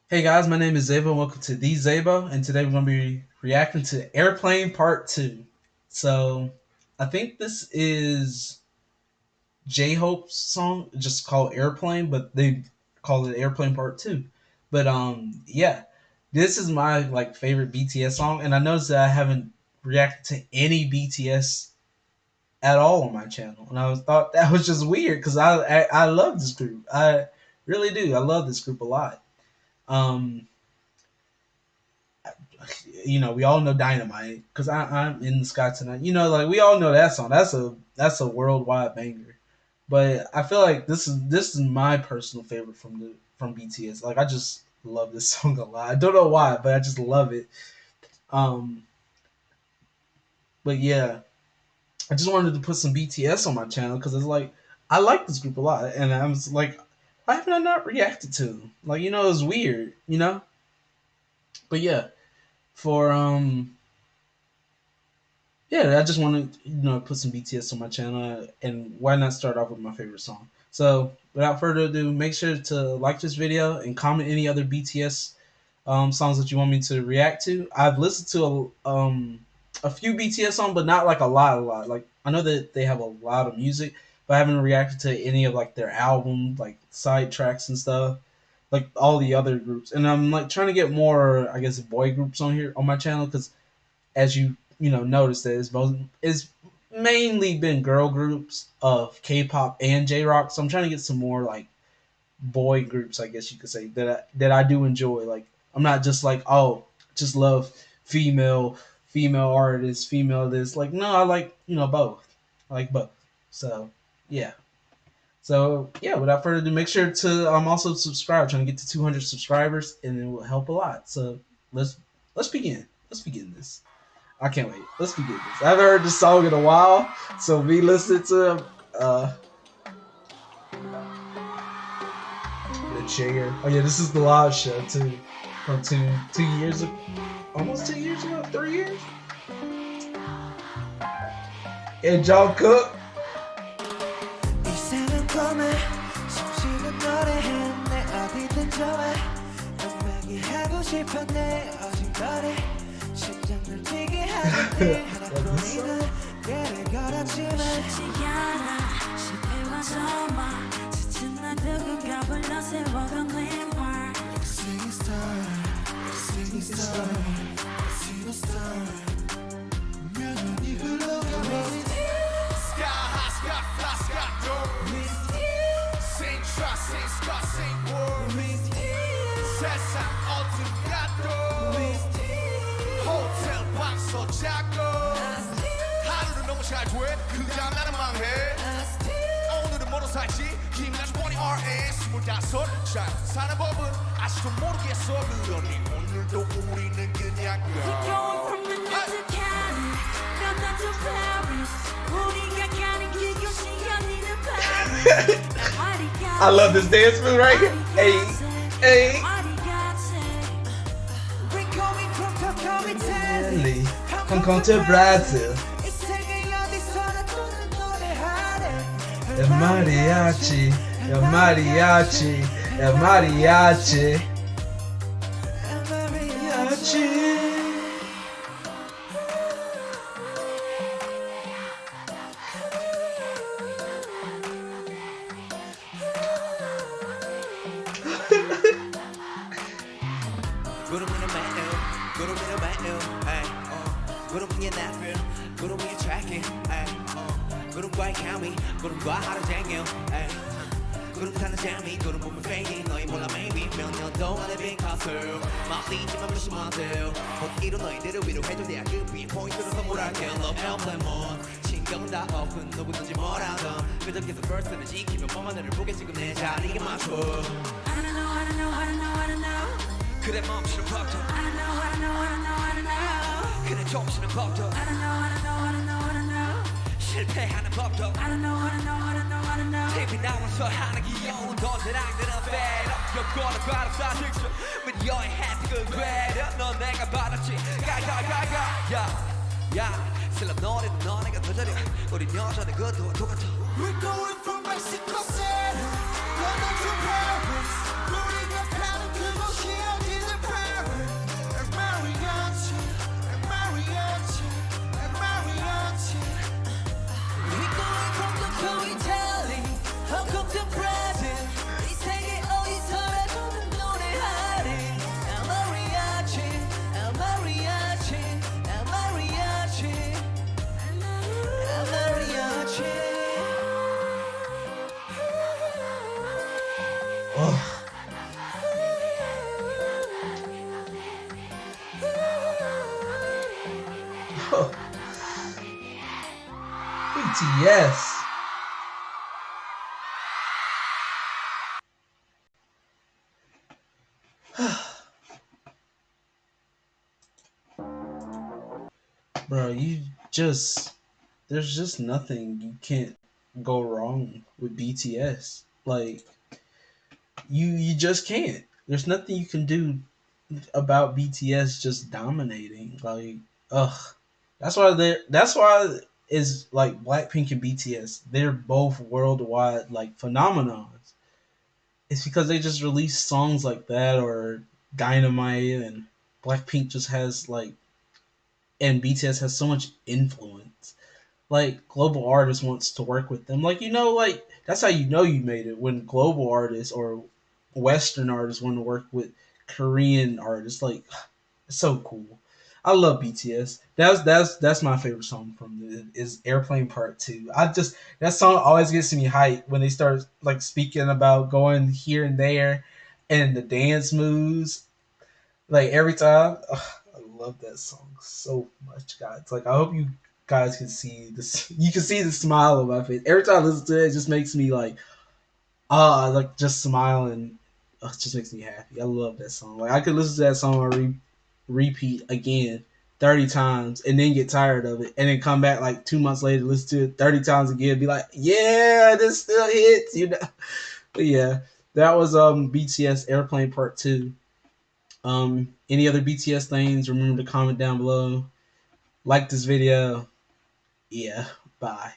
Hey guys, my name is Zabo. Welcome to the Zabo, and today we're going to be reacting to Airplane Part 2. So, I think this is J Hope's song, just called Airplane, but they call it Airplane Part 2. But yeah, this is my favorite BTS song, and I noticed that I haven't reacted to any BTS at all on my channel, and thought that was just weird because I love this group. I really do. I love this group a lot. Um, we all know Dynamite because I'm in the sky tonight. We all know that song. That's a worldwide banger. But I feel like this is my personal favorite from BTS. Like I just love this song a lot. I don't know why, but I just love it. Um, but yeah, I just wanted to put some BTS on my channel because it's like I like this group a lot, and I was like, why haven't I not reacted to them? It was weird. But yeah, for yeah, I just want to put some BTS on my channel, and why not start off with my favorite song? So without further ado, make sure to like this video and comment any other BTS songs that you want me to react to. I've listened to a few BTS songs, but not like a lot. Like I know that they have a lot of music, but I haven't reacted to any of like their album, like side tracks and stuff, like all the other groups. And I'm like trying to get more, I guess, boy groups on here on my channel because as you notice that it's mainly been girl groups of K-pop and J-rock. So I'm trying to get some more like boy groups, I guess you could say that I do enjoy. Like I'm not just like just love female artists, female this. Like no, I like both. I like both. So yeah. So yeah, without further ado, make sure to also subscribe. Trying to get to 200 subscribers, and it will help a lot. So let's begin. Let's begin this. I can't wait. Let's begin this. I haven't heard this song in a while, so me listening to the chair. Oh yeah, this is the live show too, from two years ago, almost 2 years ago, 3 years. And John Cook. 하루는 너무 잘 돼. 그냥 나는 망해. 오늘은 뭐로 살지? 힘나지 보니 RS 25. 잘 사는 법은 아직도 모르겠어. 그러니 오늘도 우리는 그냥 We're going from Manhattan to Cali, London to Paris. 우리가 가는 그곳이 아니는 Paris. I love this dance move right here. Hey, hey. We're going from Tokyo, Italy. Come to Brazil. El mariachi, el mariachi, el mariachi. Mariachi. 구름이 나를 구름이 트래킹 구름과의 향이 구름과 하루 쟁여 구름 타는 재미 구름 보면 fading 너희 몰라 maybe 몇 년 동안의 빈 컷을 막리지만 무심하세요 곧 이룬 너희들을 위로해줘 내 아급이 포인트로 선물할게 Love Airplane Moon 신경은 다 open 누구든지 뭐라던 그저 계속 verse를 지키며 뻔만을 보게 지금 내 자리에 맞춰 I don't know 그래 멈추는 법도 I don't know 그래 정신은 법도 I don't know 실패하는 법도 I don't know TV 나와서 하는 귀여운 돈들랑들은 fed up 여권을 받았다 직접 with your head 그 괴려 넌 내가 받았지 야 슬럼 노래는 너네가 더 잘해 우린 여전히 그도 똑같아 We're going from Mexico City London to Paris 우리가 가는 그곳이 어디 BTS. Bro, you just there's just nothing you can't go wrong with BTS. Like you just can't. There's nothing you can do about BTS just dominating. Like, ugh. That's why is like Blackpink and BTS. They're both worldwide like phenomenons. It's because they just release songs like that or Dynamite, and Blackpink just has like, and BTS has so much influence. Like global artists wants to work with them. Like, like that's how you know you made it, when global artists or Western artists want to work with Korean artists. Like, it's so cool. I love BTS. That's my favorite song from it is Airplane Part 2. I just that song always gets me hyped when they start like speaking about going here and there and the dance moves. Like every time, ugh, I love that song so much, guys. Like I hope you guys can see this. You can see the smile on my face every time I listen to it. It just makes me like like just smiling. It just makes me happy. I love that song. Like I could listen to that song on repeat again 30 times and then get tired of it and then come back like 2 months later, listen to it 30 times again, be like, yeah, this still hits. But yeah, that was BTS Airplane Part 2. Any other BTS things, remember to comment down below. Like this video. Yeah, bye.